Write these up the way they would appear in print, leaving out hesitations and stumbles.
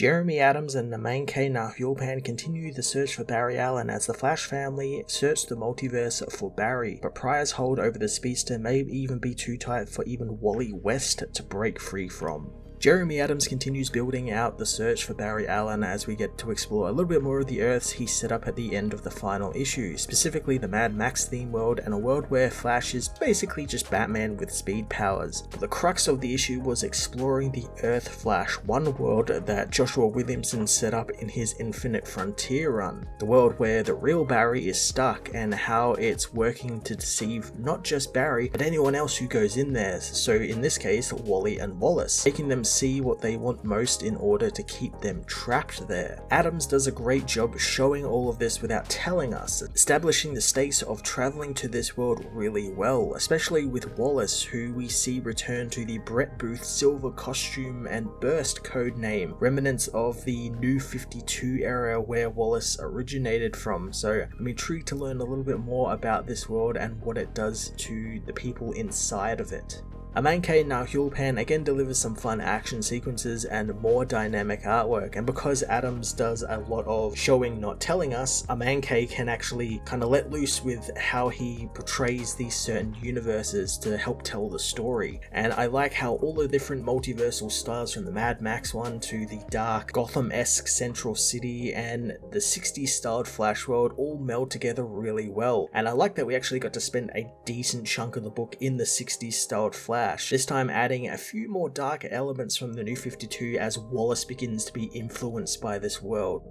Jeremy Adams and Namankay Nahulpan continue the search for Barry Allen as the Flash family search the multiverse for Barry, but Pryor's hold over the speedster may even be too tight for even Wally West to break free from. Jeremy Adams continues building out the search for Barry Allen as we get to explore a little bit more of the Earths he set up at the end of the final issue, specifically the Mad Max theme world and a world where Flash is basically just Batman with speed powers. But the crux of the issue was exploring the Earth Flash 1 world that Joshua Williamson set up in his Infinite Frontier run, the world where the real Barry is stuck and how it's working to deceive not just Barry but anyone else who goes in there, so in this case Wally and Wallace, making them see what they want most in order to keep them trapped there. Adams does a great job showing all of this without telling us, establishing the stakes of traveling to this world really well, especially with Wallace, who we see return to the Brett Booth silver costume and burst code name, remnants of the New 52 era where Wallace originated from, so I'm intrigued to learn a little bit more about this world and what it does to the people inside of it. Namankay Nahulpan again delivers some fun action sequences and more dynamic artwork, and because Adams does a lot of showing not telling us, Namankay can actually kind of let loose with how he portrays these certain universes to help tell the story. And I like how all the different multiversal styles, from the Mad Max one to the dark Gotham-esque Central City and the 60s styled Flash world, all meld together really well. And I like that we actually got to spend a decent chunk of the book in the 60s styled Flash, this time adding a few more dark elements from the New 52 as Wallace begins to be influenced by this world.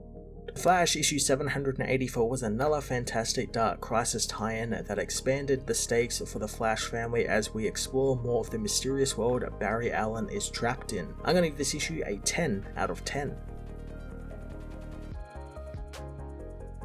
Flash issue 784 was another fantastic Dark Crisis tie-in that expanded the stakes for the Flash family as we explore more of the mysterious world Barry Allen is trapped in. I'm going to give this issue a 10 out of 10.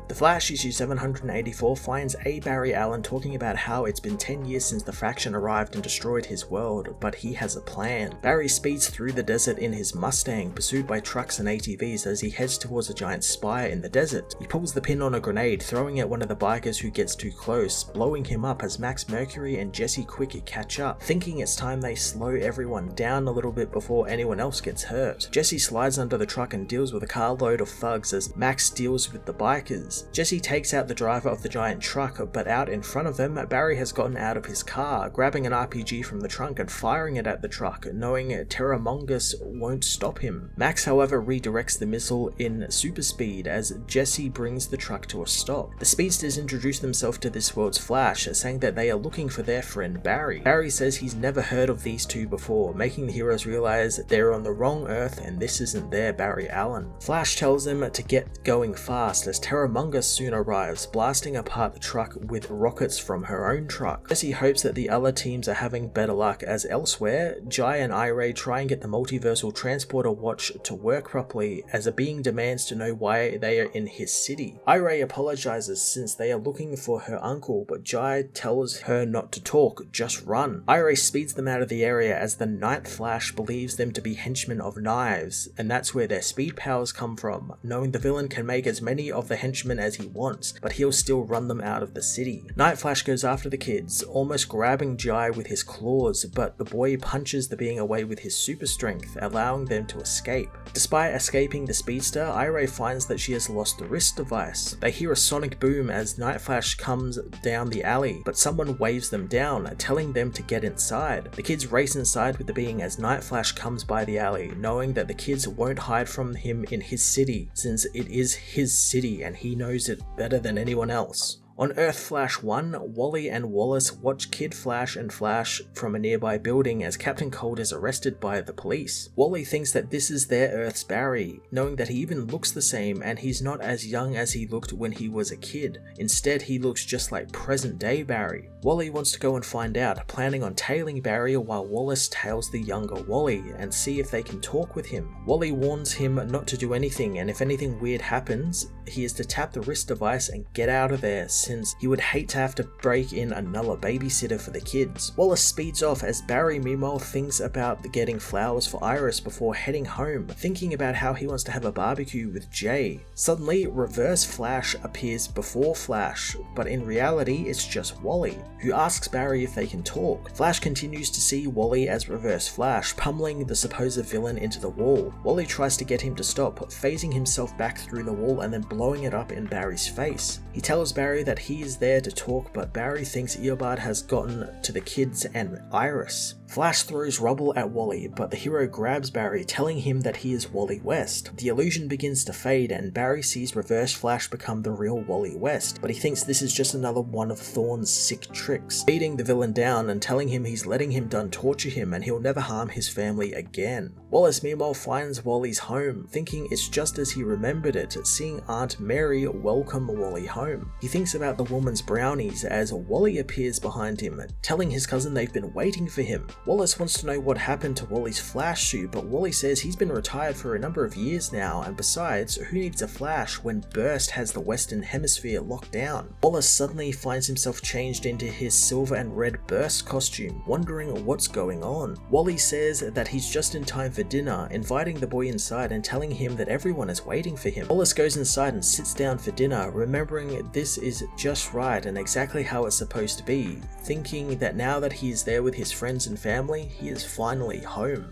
The Flash issue 784 finds A. Barry Allen talking about how it's been 10 years since the faction arrived and destroyed his world, but he has a plan. Barry speeds through the desert in his Mustang, pursued by trucks and ATVs as he heads towards a giant spire in the desert. He pulls the pin on a grenade, throwing at one of the bikers who gets too close, blowing him up as Max Mercury and Jesse Quick catch up, thinking it's time they slow everyone down a little bit before anyone else gets hurt. Jesse slides under the truck and deals with a carload of thugs as Max deals with the bikers. Jesse takes out the driver of the giant truck, but out in front of them, Barry has gotten out of his car, grabbing an RPG from the trunk and firing it at the truck, knowing Terramongus won't stop him. Max, however, redirects the missile in super speed as Jesse brings the truck to a stop. The speedsters introduce themselves to this world's Flash, saying that they are looking for their friend Barry. Barry says he's never heard of these two before, making the heroes realize they're on the wrong Earth and this isn't their Barry Allen. Flash tells them to get going fast as Terramongus soon arrives, blasting apart the truck with rockets from her own truck. Jesse hopes that the other teams are having better luck, as elsewhere, Jai and Iray try and get the multiversal transporter watch to work properly, as a being demands to know why they are in his city. Iray apologizes since they are looking for her uncle, but Jai tells her not to talk, just run. Iray speeds them out of the area as the Night Flash believes them to be henchmen of Knives, and that's where their speed powers come from, knowing the villain can make as many of the henchmen as he wants, but he'll still run them out of the city. Night Flash goes after the kids, almost grabbing Jai with his claws, but the boy punches the being away with his super strength, allowing them to escape. Despite escaping the speedster, Iray finds that she has lost the wrist device. They hear a sonic boom as Night Flash comes down the alley, but someone waves them down, telling them to get inside. The kids race inside with the being as Night Flash comes by the alley, knowing that the kids won't hide from him in his city, since it is his city and he knows it better than anyone else. On Earth Flash 1, Wally and Wallace watch Kid Flash and Flash from a nearby building as Captain Cold is arrested by the police. Wally thinks that this is their Earth's Barry, knowing that he even looks the same and he's not as young as he looked when he was a kid. Instead, he looks just like present day Barry. Wally wants to go and find out, planning on tailing Barry while Wallace tails the younger Wally and see if they can talk with him. Wally warns him not to do anything, and if anything weird happens, he is to tap the wrist device and get out of there, since he would hate to have to break in another babysitter for the kids. Wallace speeds off as Barry meanwhile thinks about getting flowers for Iris before heading home, thinking about how he wants to have a barbecue with Jay. Suddenly, Reverse Flash appears before Flash, but in reality it's just Wally, who asks Barry if they can talk. Flash continues to see Wally as Reverse Flash, pummeling the supposed villain into the wall. Wally tries to get him to stop, phasing himself back through the wall and then blowing it up in Barry's face. He tells Barry that he is there to talk, but Barry thinks Eobard has gotten to the kids and Iris. Flash throws rubble at Wally, but the hero grabs Barry, telling him that he is Wally West. The illusion begins to fade and Barry sees Reverse Flash become the real Wally West, but he thinks this is just another one of Thorne's sick tricks, beating the villain down and telling him he's letting him done torture him and he'll never harm his family again. Wallace meanwhile finds Wally's home, thinking it's just as he remembered it, seeing Aunt Mary welcome Wally home. He thinks about the woman's brownies as Wally appears behind him, telling his cousin they've been waiting for him. Wallace wants to know what happened to Wally's Flash suit, but Wally says he's been retired for a number of years now, and besides, who needs a Flash when Burst has the Western Hemisphere locked down? Wallace suddenly finds himself changed into his silver and red Burst costume, wondering what's going on. Wally says that he's just in time for dinner, inviting the boy inside and telling him that everyone is waiting for him. Wallace goes inside and sits down for dinner, remembering this is just right and exactly how it's supposed to be, thinking that now that he is there with his friends and family, he is finally home.